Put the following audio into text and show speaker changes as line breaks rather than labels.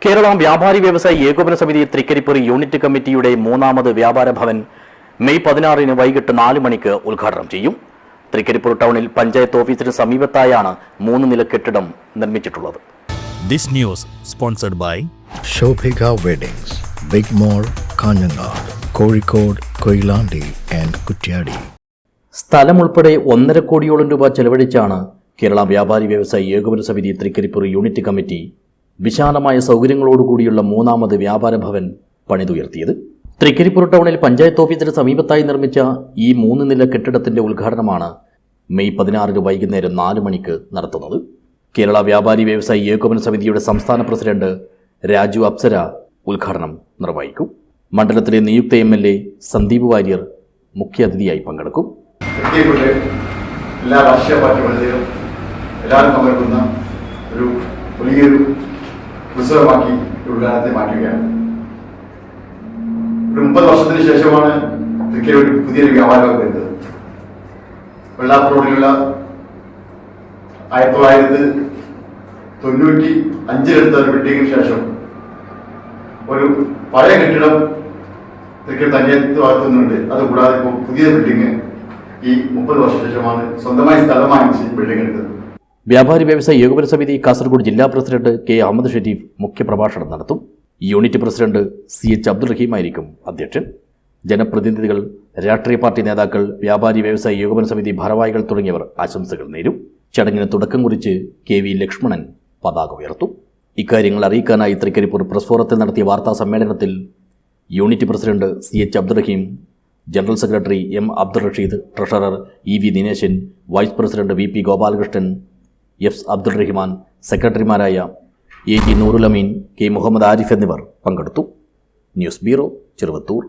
കേരള വ്യാപാരി വ്യവസായി ഏകോപന സമിതി തൃക്കരിപ്പൂർ യൂണിറ്റ് കമ്മിറ്റിയുടെ മൂന്നാമത് വ്യാപാര ഭവൻ മെയ് 16 വൈകിട്ട് 4 മണിക്ക് ഉദ്ഘാടനം ചെയ്യും. തൃക്കരിപ്പൂർ ടൗണിൽ പഞ്ചായത്ത് ഓഫീസിന് സമീപത്തായാണ് 3 നില കെട്ടിടം നിർമ്മിച്ചിട്ടുള്ളത്.
This news sponsored by
Shobhika Weddings, Big Mall, Kanyanad, Kozhikode, Koilandi and Kutyadi.
സ്ഥലം ഉൾപ്പെടെ 1.5 കോടിയോളം രൂപ ചെലവഴിച്ചാണ് കേരള വ്യാപാരി വ്യവസായി ഏകോപന സമിതി തൃക്കരിപ്പൂർ യൂണിറ്റ് കമ്മിറ്റി വിശാലമായ സൗകര്യങ്ങളോടുകൂടിയുള്ള മൂന്നാമത് വ്യാപാര ഭവൻ പണിതുയർത്തിയത്. തൃക്കരിപ്പൂർ ടൗണിൽ പഞ്ചായത്ത് ഓഫീസിന് സമീപത്തായി നിർമ്മിച്ച ഈ 3 നില കെട്ടിടത്തിന്റെ ഉദ്ഘാടനമാണ് മെയ് 16 വൈകുന്നേരം 4 മണിക്ക് നടത്തുന്നത്. കേരള വ്യാപാരി വ്യവസായി ഏകോപന സമിതിയുടെ സംസ്ഥാന പ്രസിഡന്റ് രാജു അപ്സര ഉദ്ഘാടനം നിർവഹിക്കും. മണ്ഡലത്തിലെ നിയുക്ത MLA സന്ദീപ് വാര്യർ മുഖ്യാതിഥിയായി പങ്കെടുക്കും.
എല്ലാ രാഷ്ട്രീയ പാർട്ടികളിലും എല്ലാവരും പങ്കെടുക്കുന്ന ഒരു വലിയൊരു ഉത്സവമാക്കി ഉദ്ഘാടനത്തെ മാറ്റുകയാണ്. ഒരു 30 വർഷത്തിന് ശേഷമാണ് തൃക്കരിപ്പൂർ പുതിയൊരു വ്യാപാരം വരുന്നത്. വെള്ളാപ്പുറ റോഡിലുള്ള 1995 ഒരു ബിൽഡിങ്ങിന് ശേഷം ഒരു പഴയ കെട്ടിടം തൃക്കരിപ്പൂർ പഞ്ചായത്ത് ഭാഗത്തുനിന്നുണ്ട്. അതുകൂടാതെ ഇപ്പോൾ പുതിയ ബിൽഡിങ് ഈ 30 വർഷ ശേഷമാണ് സ്വന്തമായി സ്ഥലം വാങ്ങിച്ച് ബിൽഡിംഗ് എടുത്തത്.
വ്യാപാരി വ്യവസായി ഏകോപന സമിതി കാസർഗോഡ് ജില്ലാ പ്രസിഡന്റ് കെ അഹമ്മദ് ഷരീഫ് മുഖ്യപ്രഭാഷണം നടത്തും. യൂണിറ്റ് പ്രസിഡന്റ് CH അബ്ദുൾ റഹീം ആയിരിക്കും അധ്യക്ഷൻ. ജനപ്രതിനിധികൾ, രാഷ്ട്രീയ പാർട്ടി നേതാക്കൾ, വ്യാപാരി വ്യവസായി ഏകോപന സമിതി ഭാരവാഹികൾ തുടങ്ങിയവർ ആശംസകൾ നേരും. ചടങ്ങിന് തുടക്കം കുറിച്ച് KV ലക്ഷ്മണൻ പതാക ഉയർത്തും. ഇക്കാര്യങ്ങൾ അറിയിക്കാനായി തൃക്കരിപ്പൂർ പ്രസ് ഫോറത്തിൽ നടത്തിയ വാർത്താ സമ്മേളനത്തിൽ unit president CH Abdul Rahim, general secretary M Abdul Rasheed, treasurer EV Dineshan, vice president VP Gopalakrishnan, F Abdul Rahman, സെക്രട്ടറിമാരായ AG നൂറുൽ അമീൻ, K മുഹമ്മദ് ആരിഫ് എന്നിവർ പങ്കെടുത്തു. News bureau, Cheruvathur.